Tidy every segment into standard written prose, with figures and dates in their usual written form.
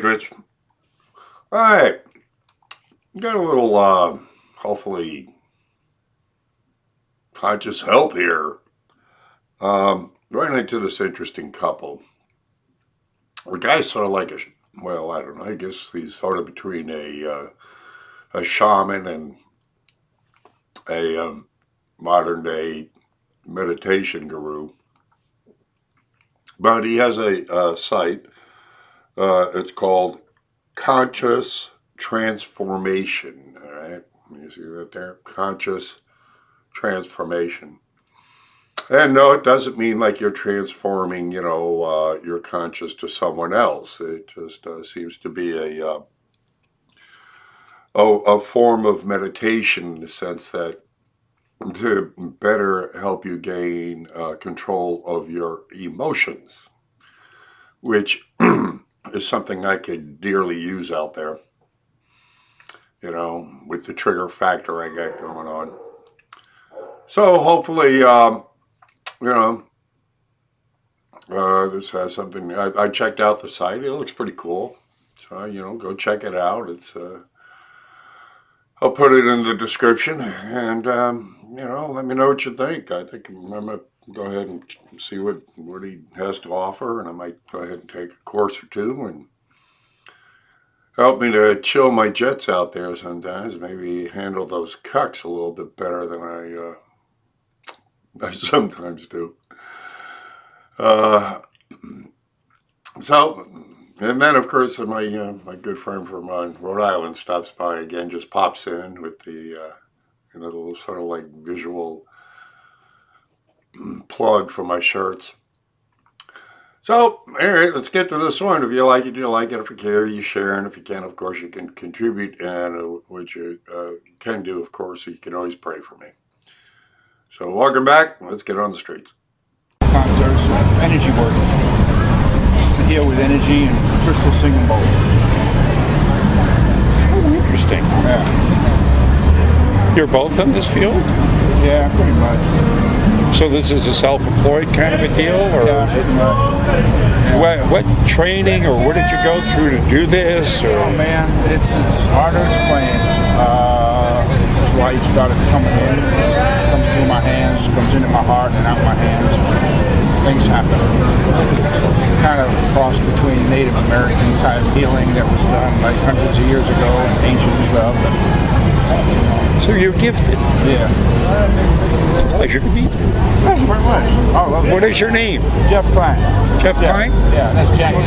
Patriots. All right. Got a little, hopefully, conscious help here. Right into this interesting couple. The guy's sort of like well, I don't know. I guess he's sort of between a shaman and a modern day meditation guru. But he has a site. It's called Conscious Transformation. All right. You see that there? Conscious Transformation. And no, it doesn't mean like you're transforming, your conscious to someone else. It just seems to be a form of meditation in the sense that to better help you gain control of your emotions, which is something I could dearly use out there, with the trigger factor I got going on. So hopefully, this has something. I checked out the site. It looks pretty cool. So, go check it out. I'll put it in the description and, let me know what you think. I think I'm going to go ahead and see what he has to offer, and I might go ahead and take a course or two and help me to chill my jets out there sometimes. Maybe handle those cucks a little bit better than I sometimes do. And then of course my good friend from Rhode Island stops by again, just pops in with the little sort of like visual plug for my shirts. So, anyway, let's get to this one. If you like it, you like it. If you care, you share. And if you can, of course, you can contribute. And what you can do, of course, you can always pray for me. So, welcome back. Let's get on the streets. Concerts, energy work. To heal with energy and crystal singing bowl. Oh, interesting. Yeah. You're both in this field? Yeah, pretty much. So this is a self-employed kind of a deal, or pretty much. Yeah. What training or what did you go through to do this? Or? Oh man, it's hard to explain. That's why it started coming in. It comes through my hands, comes into my heart and out my hands. Things happen. Kind of cross between Native American type healing that was done like hundreds of years ago and ancient stuff. So you're gifted. Yeah. It's a pleasure to meet you. Thank you very much. What is your name? Jeff Klein. Jeff Klein? Yeah, that's Jackie.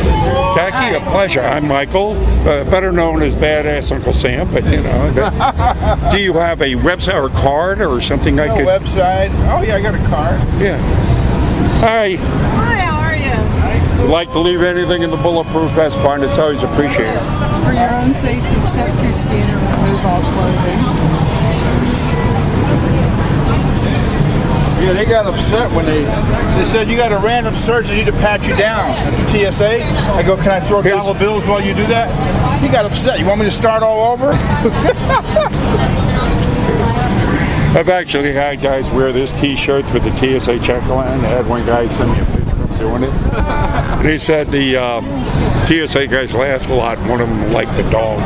Jackie, a pleasure. I'm Michael, better known as Badass Uncle Sam, but do you have a website or card or something I could? Website? Oh yeah, I got a card. Yeah. Hi. Hi, how are you? Would like to leave anything in the bulletproof vest, find it, always appreciate it. For your own safety, step through scanner, remove all clothing. Yeah, they got upset when they said you got a random search, they need to pat you down at the TSA. I go, can I throw dollar bills while you do that? He got upset. You want me to start all over? I've actually had guys wear this T-shirt with the TSA check line. I had one guy send me a picture of him doing it. And he said the TSA guys laughed a lot. One of them liked the dog.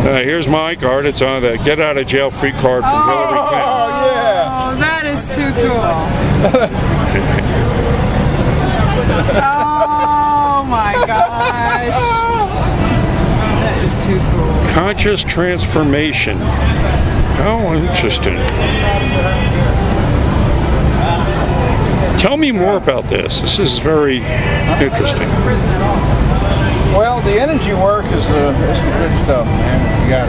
Here's my card. It's on the get out of jail free card from Hillary Clinton. Oh, yeah. Oh, that is too cool. Oh, my gosh. That is too cool. Conscious transformation. How interesting. Tell me more about this. This is very interesting. Well, the energy work is the good stuff, man. If you got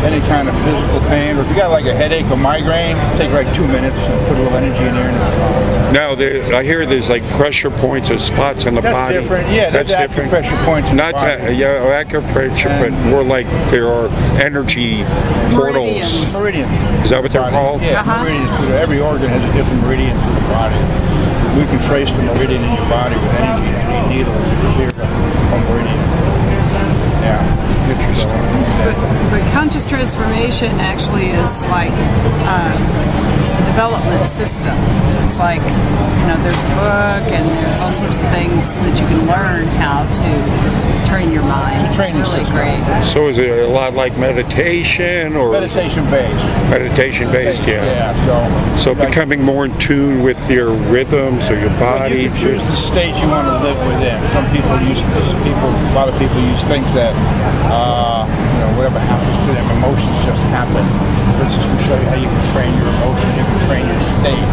any kind of physical pain, or if you got like a headache or migraine, take like 2 minutes and put a little energy in there and it's gone. Now, I hear there's like pressure points or spots in the body. That's different. Yeah, that's different. Acupressure points in the body. Acupressure, but more like there are energy portals. Meridians. Is that what they're called? Yeah, meridians. Every organ has a different meridian through the body. We can trace the meridian in your body with energy. You need needles to clear the whole meridian. Yeah. Interesting. But conscious transformation actually is like a development system. It's like, there's a book and there's all sorts of things that you can learn how to train your mind. It's training really system. great. So is it a lot like meditation or Meditation based. meditation based? Yeah. Yeah. So becoming more in tune with your rhythms or your You body. can choose the state you want to live within. A lot of people use things that, whatever happens to them, emotions just happen. For instance, we show you how you can train your emotions, you can train your state.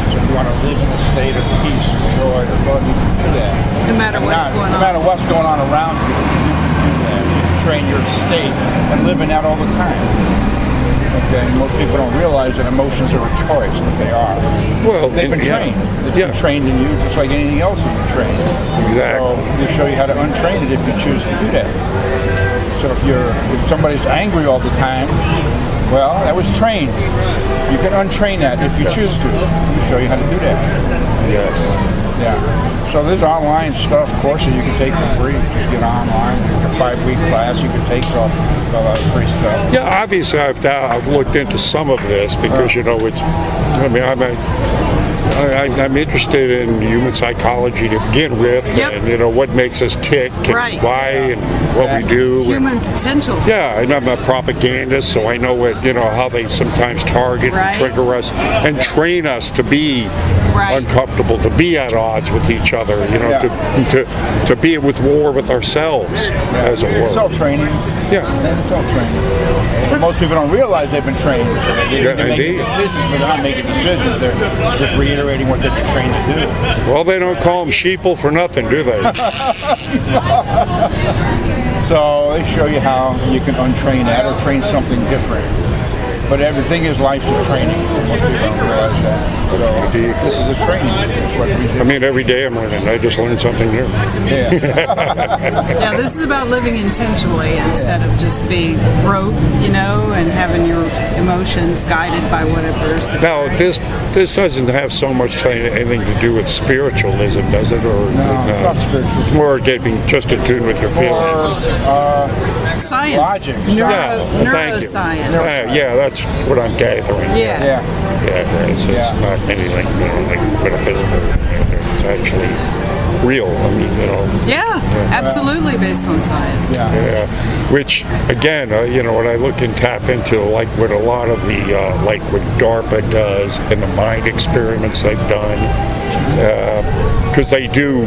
So if you want to live in a state of peace or joy or love, you can do that. No matter what's going No on. matter what's going on around you, you can do that. You can train your state and live in that all the time. Okay, most people don't realize that emotions are a choice, but they are. Well, They've been yeah. trained. They've Yeah. been trained in you just like anything else has been trained. Exactly. So they show you how to untrain it if you choose to do that. So if somebody's angry all the time, well, that was trained. You can untrain that if you choose to. We show you how to do that. Yes. Yeah. So there's online stuff, courses you can take for free. Just get online. A 5-week class you can take all that free stuff. Yeah, obviously I've looked into some of this because I'm interested in human psychology to begin with, Yep. and what makes us tick, and Right. why, and what we do. and- Human potential. Yeah, and I'm a propagandist, so I know how they sometimes target Right. and trigger us and train us to be Right. uncomfortable, to be at odds with each other, Yeah. to be with war with ourselves, as it It's all were. training. Yeah. It's all training. But most people don't realize they've been trained. So they're making indeed. decisions, but they're not making decisions. They're just reiterating what they've been trained to do. Well, they don't call them sheeple for nothing, do they? So they show you how you can untrain that or train something different. But everything is life's a training. Most people don't realize that. So this is a training. It's what we do. I mean, every day I'm learning. I just learned something new. Yeah. Yeah, this is about living intentionally instead of just being rote, and having your emotions guided by whatever's. Now, this doesn't have so much anything to do with spiritualism, does it? Or it's not spiritual. It's more getting just in tune with your feelings. Science, Logic. Thank you. neuroscience. Yeah, that's what I'm gathering. Yeah. Yeah. Yeah, it's Yeah. not anything like metaphysical. It's actually real. I mean, Yeah, absolutely based on science. Yeah. Yeah, which again, when I look and tap into, like what a lot of the, like what DARPA does and the mind experiments they've done, because they do,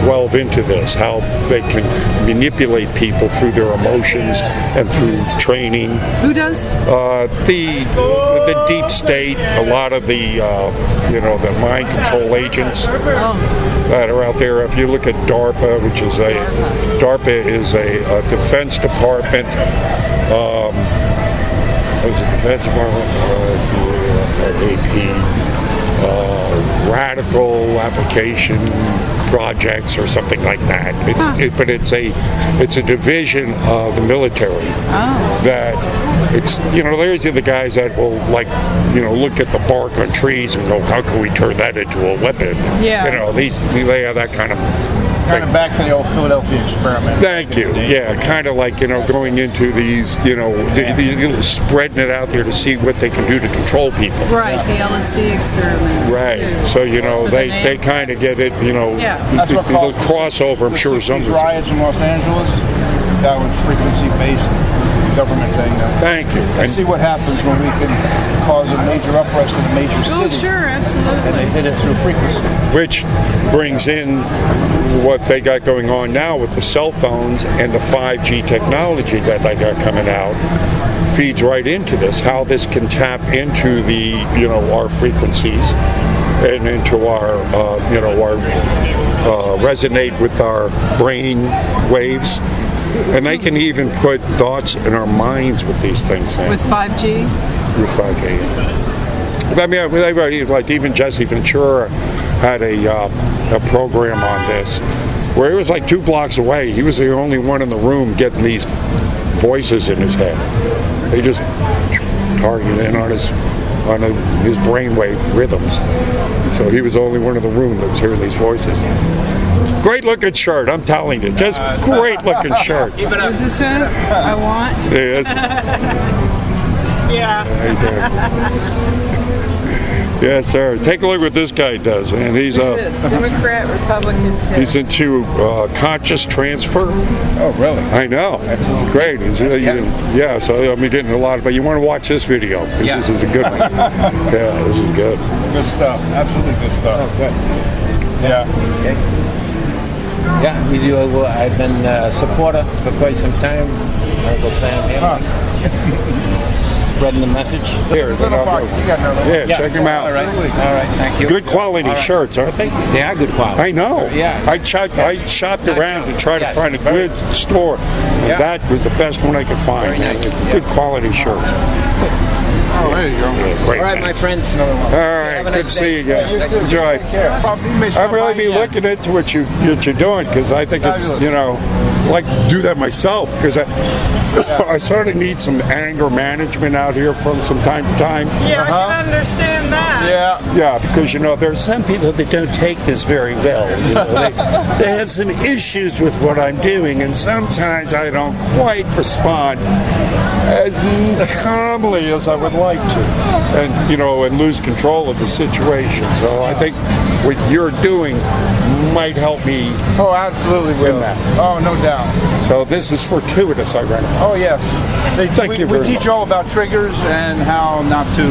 delve into this, how they can manipulate people through their emotions and through training. Who does? The deep state, a lot of the, the mind control agents that are out there. If you look at DARPA, which is DARPA is a Defense Department. What was it, Defense Department? AP. Radical application projects or something like that. But it's a division of the military that it's there's the guys that will look at the bark on trees and go, how can we turn that into a weapon? Yeah. They have that kind of Kind of back to the old Philadelphia experiment. Thank you. Yeah, kind of like, going into these, spreading it out there to see what they can do to control people. Right, the LSD experiments. Right. Too. So, For the they kind of get it, Yeah. That's what the caused crossover, I'm the sure 60s some. riots in Los Angeles. That was frequency-based government thing. Thank you. Let's see what happens when we can cause a major uprising in a major Oh, city. sure, And absolutely. they did it through frequency. Which brings in what they got going on now with the cell phones and the 5G technology that they got coming out. Feeds right into this, how this can tap into the, our frequencies and into our, resonate with our brain waves. And they can even put thoughts in our minds with these things now. With 5G? With 5G. I mean, like even Jesse Ventura had a program on this where he was like 2 blocks away. He was the only one in the room getting these voices in his head. They just targeted in on his brainwave rhythms. So he was the only one in the room that was hearing these voices. Great looking shirt, I'm telling you. Just great looking shirt. Keep it up. Is this it? I want. Yes. Yeah. Right there. Yes, sir. Take a look what this guy does, man. He's This Democrat, Republican. he's piss. into conscious transfer. Oh, really? I know. It's great. Yeah, so I'm getting a lot of, but you want to watch this video because this is a good one. Yeah, this is good. Good stuff. Absolutely good stuff. Oh, good. Yeah. Okay. Yeah, we do. I've been a supporter for quite some time. Uncle Sam here. Spreading the message. Here, then Little I'll bar. go. You got another one? Yeah, check him out. All right. Thank you. Good quality shirts, aren't they? They are good quality. I know. Yeah. I shopped around to try to Yes. find a good store. And Yeah. that was the best one I could find. Very nice. Good quality shirts. Oh, there you go. Great. All right, my friends. All right, Have a good nice to see day. you again. Enjoy. Bob, you may I stop really by be again. looking into what you're doing because I think it's Fabulous. like do that myself because I sort of need some anger management out here from time to time. Yeah, I can understand that. Yeah. Yeah, because there's some people that don't take this very well. They have some issues with what I'm doing, and sometimes I don't quite respond as calmly as I would like to, and lose control of the situation. So I think what you're doing might help me. Oh, absolutely will. that. Oh, no doubt. So this is fortuitous, I reckon. Oh, yes. Thank you we very teach much. all about triggers and how not to.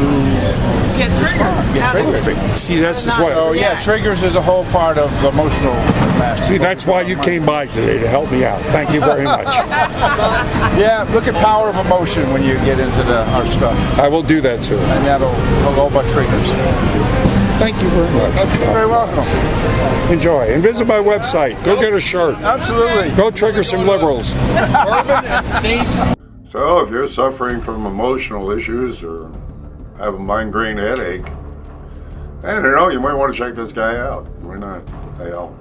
Get triggered. How to- See, this is Oh, what. yeah, triggers is a whole part of emotional mastery. See, that's why you came by today to help me out. Thank you very much. Yeah, look at power of emotion when you get into our stuff. I will do that, sir. And that'll all about triggers. Thank you very much. You're very welcome. Enjoy. And visit my website. Go get a shirt. Absolutely. Go trigger some liberals. So if you're suffering from emotional issues or have a migraine headache, I don't know, you might want to check this guy out. Why not? Hell.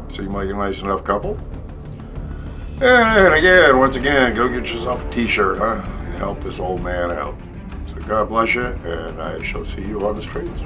Seem like a nice enough couple. And again, once again, go get yourself a t-shirt, huh? And help this old man out. So God bless you, and I shall see you on the streets.